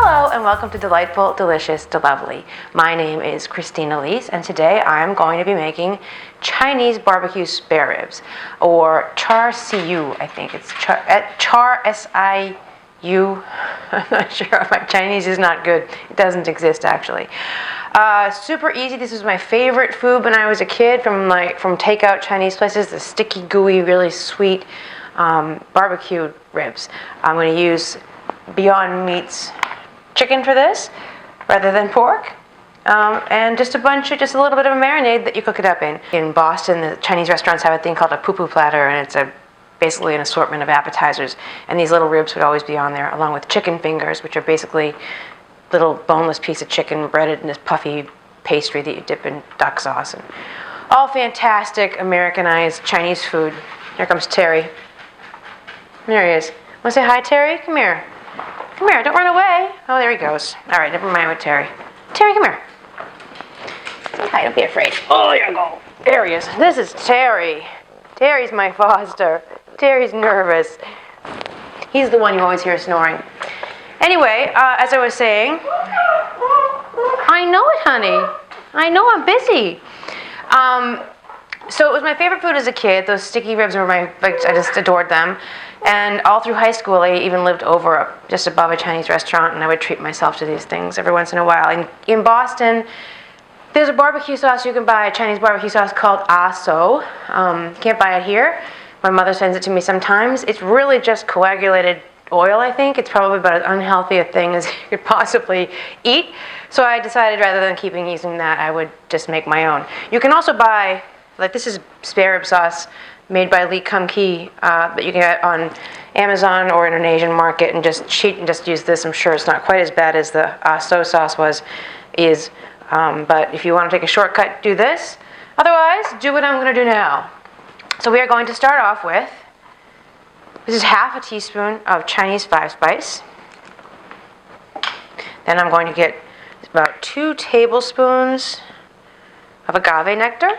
Hello and welcome to Delightful, Delicious, Delovely. My name is Christina Elise and today I'm going to be making Chinese barbecue spare ribs, or Char Siu. I think it's Char S-I-U. I'm not sure if my Chinese is not good. It doesn't exist actually. Super easy. This was my favorite food when I was a kid from takeout Chinese places. The sticky, gooey, really sweet barbecue ribs. I'm going to use Beyond Meat's chicken for this rather than pork, and just a little bit of a marinade that you cook it up in. In Boston, the Chinese restaurants have a thing called a poo-poo platter, and it's basically an assortment of appetizers, and these little ribs would always be on there along with chicken fingers, which are basically little boneless piece of chicken breaded in this puffy pastry that you dip in duck sauce. And all fantastic Americanized Chinese food. Here comes Terry. There he is. Want to say hi, Terry? Come here. Come here, don't run away. Oh, there he goes. All right, never mind with Terry. Terry, come here. Say hi, don't be afraid. Oh, there you go. There he is. This is Terry. Terry's my foster. Terry's nervous. He's the one you always hear snoring. Anyway, as I was saying, I know it, honey. I know I'm busy. So it was my favorite food as a kid. Those sticky ribs were I just adored them. And all through high school, I even lived just above a Chinese restaurant, and I would treat myself to these things every once in a while. In Boston, there's a barbecue sauce you can buy, a Chinese barbecue sauce called So. You can't buy it here. My mother sends it to me sometimes. It's really just coagulated oil, I think. It's probably about as unhealthy a thing as you could possibly eat. So I decided rather than using that, I would just make my own. You can also buy, this is spare rib sauce made by Lee Kum Kee that you can get on Amazon or in an Asian market, and just cheat and just use this. I'm sure it's not quite as bad as the So sauce is. But if you want to take a shortcut, do this. Otherwise, do what I'm going to do now. So we are going to start off with, this is half a teaspoon of Chinese 5-spice. Then I'm going to get about 2 tablespoons of agave nectar.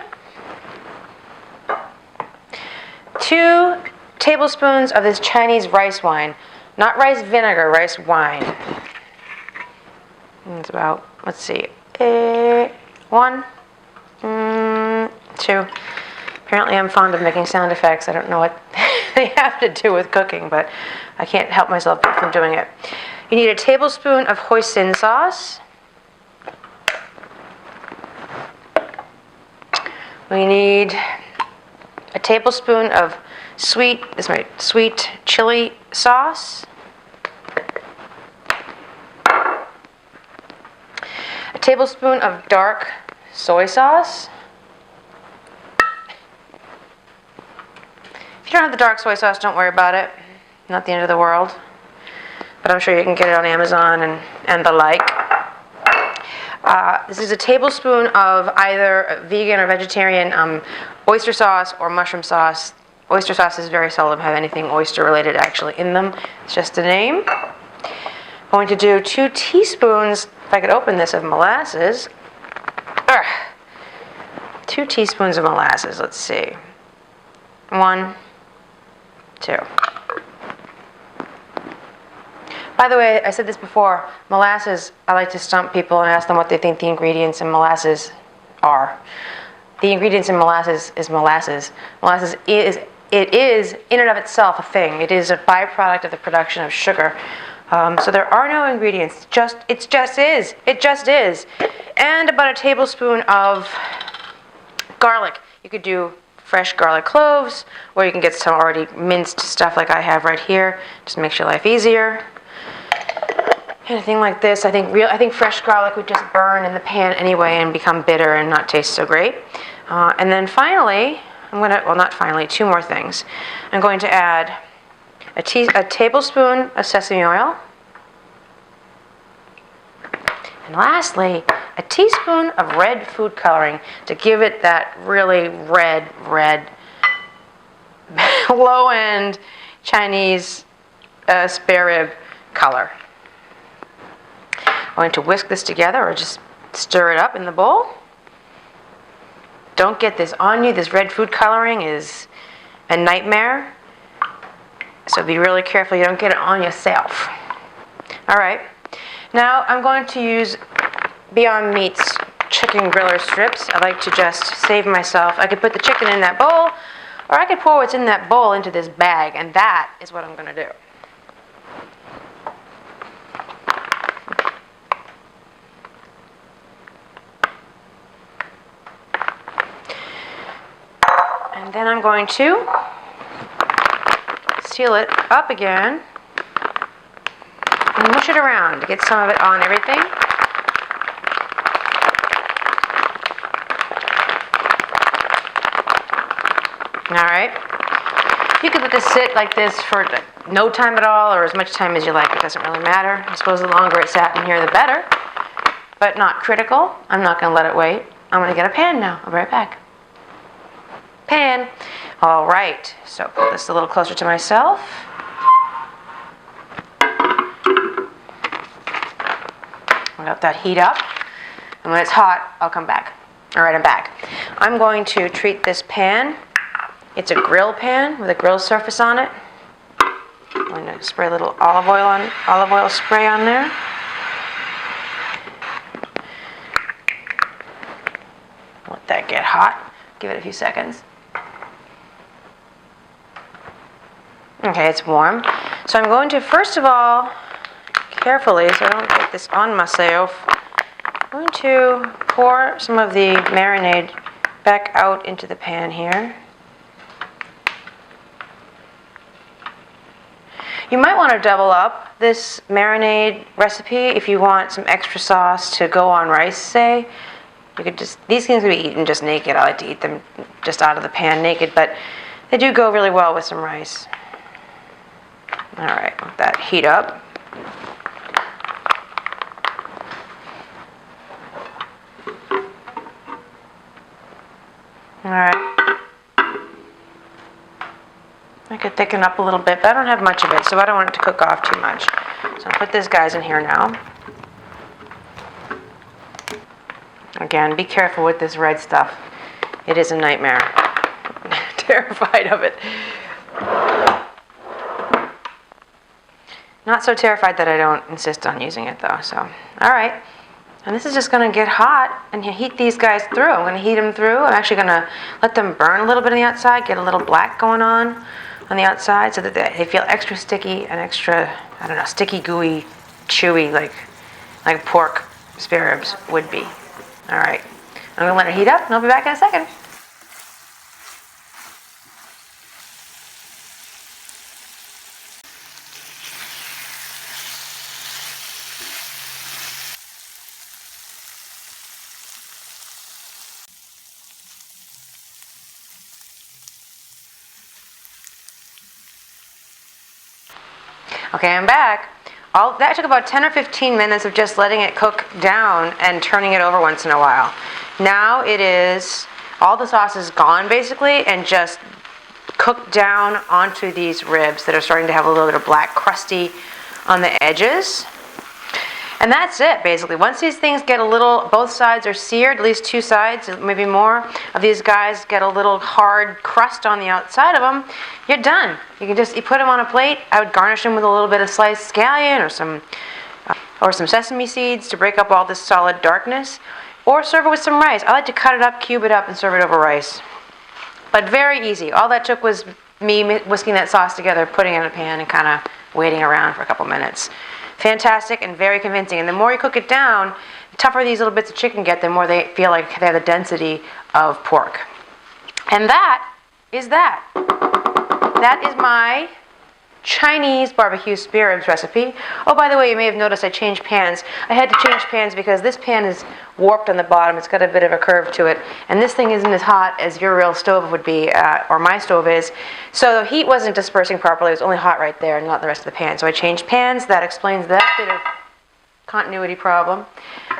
2 tablespoons of this Chinese rice wine. Not rice vinegar, rice wine. It's about, let's see, 1, 2. Apparently I'm fond of making sound effects. I don't know what they have to do with cooking, but I can't help myself from doing it. You need a tablespoon of hoisin sauce. We need a tablespoon of sweet chili sauce. A tablespoon of dark soy sauce. If you don't have the dark soy sauce, don't worry about it. Not the end of the world. But I'm sure you can get it on Amazon and the like. This is a tablespoon of either vegan or vegetarian oyster sauce or mushroom sauce. Oyster sauce is very seldom have anything oyster related actually in them. It's just a name. I'm going to do 2 teaspoons, if I could open this, of molasses. 2 teaspoons of molasses, let's see. 1, 2. By the way, I said this before, molasses, I like to stump people and ask them what they think the ingredients in molasses are. The ingredients in molasses is molasses. Molasses is in and of itself a thing. It is a byproduct of the production of sugar. So there are no ingredients. It just is. And about a tablespoon of garlic. You could do fresh garlic cloves, or you can get some already minced stuff like I have right here. Just makes your life easier. Anything like this, I think fresh garlic would just burn in the pan anyway and become bitter and not taste so great. And then finally, 2 more things. I'm going to add a tablespoon of sesame oil. And lastly, a teaspoon of red food coloring to give it that really red, low-end Chinese spare rib color. I'm going to whisk this together or just stir it up in the bowl. Don't get this on you. This red food coloring is a nightmare. So be really careful you don't get it on yourself. All right. Now I'm going to use Beyond Meat's chicken griller strips. I like to just save myself. I could put the chicken in that bowl, or I could pour what's in that bowl into this bag, and that is what I'm going to do. And then I'm going to seal it up again and mush it around to get some of it on everything. Alright. You could let this sit like this for no time at all, or as much time as you like. It doesn't really matter. I suppose the longer it sat in here, the better. But not critical. I'm not going to let it wait. I'm going to get a pan now. I'll be right back. Pan. Alright. So put this a little closer to myself. I'll let that heat up. And when it's hot, I'll come back. Alright, I'm back. I'm going to treat this pan. It's a grill pan with a grill surface on it. I'm going to spray a little olive oil spray on there. Let that get hot. Give it a few seconds. Okay, it's warm. So I'm going to, first of all, carefully, so I don't get this on myself, I'm going to pour some of the marinade back out into the pan here. You might want to double up this marinade recipe if you want some extra sauce to go on rice, say. You could just, these things can be eaten just naked. I like to eat them just out of the pan naked, but they do go really well with some rice. Alright, let that heat up. Alright. I could thicken up a little bit, but I don't have much of it, so I don't want it to cook off too much. So I'll put these guys in here now. Again, be careful with this red stuff. It is a nightmare. I'm terrified of it. Not so terrified that I don't insist on using it though, so. Alright. And this is just going to get hot and heat these guys through. I'm going to heat them through. I'm actually going to let them burn a little bit on the outside, get a little black going on the outside so that they feel extra sticky and extra, I don't know, sticky, gooey, chewy, like pork spare ribs would be. Alright. I'm going to let it heat up and I'll be back in a second. Okay, I'm back. That took about 10 or 15 minutes of just letting it cook down and turning it over once in a while. Now it is, all the sauce is gone basically and just cooked down onto these ribs that are starting to have a little bit of black crusty on the edges. And that's it basically. Once these things get a little, both sides are seared, at least two sides, maybe more of these guys get a little hard crust on the outside of them, you're done. You put them on a plate. I would garnish them with a little bit of sliced scallion or some sesame seeds to break up all this solid darkness, or serve it with some rice. I like to cut it up, cube it up, and serve it over rice. But very easy. All that took was me whisking that sauce together, putting it in a pan, and kind of waiting around for a couple minutes. Fantastic and very convincing. And the more you cook it down, the tougher these little bits of chicken get, the more they feel like they have the density of pork. And that is that. That is my Chinese barbecue spare ribs recipe. Oh, by the way, you may have noticed I changed pans. I had to change pans because this pan is warped on the bottom. It's got a bit of a curve to it. And this thing isn't as hot as your real stove would be, or my stove is. So the heat wasn't dispersing properly. It was only hot right there and not the rest of the pan. So I changed pans. That explains that bit of continuity problem.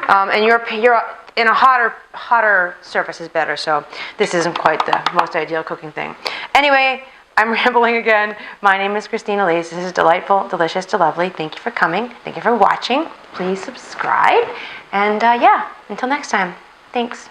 And you're in a hotter surface is better. So this isn't quite the most ideal cooking thing. Anyway, I'm rambling again. My name is Christina Elise. This is Delightful, Delicious, Delovely. Thank you for coming. Thank you for watching. Please subscribe. And yeah, until next time. Thanks.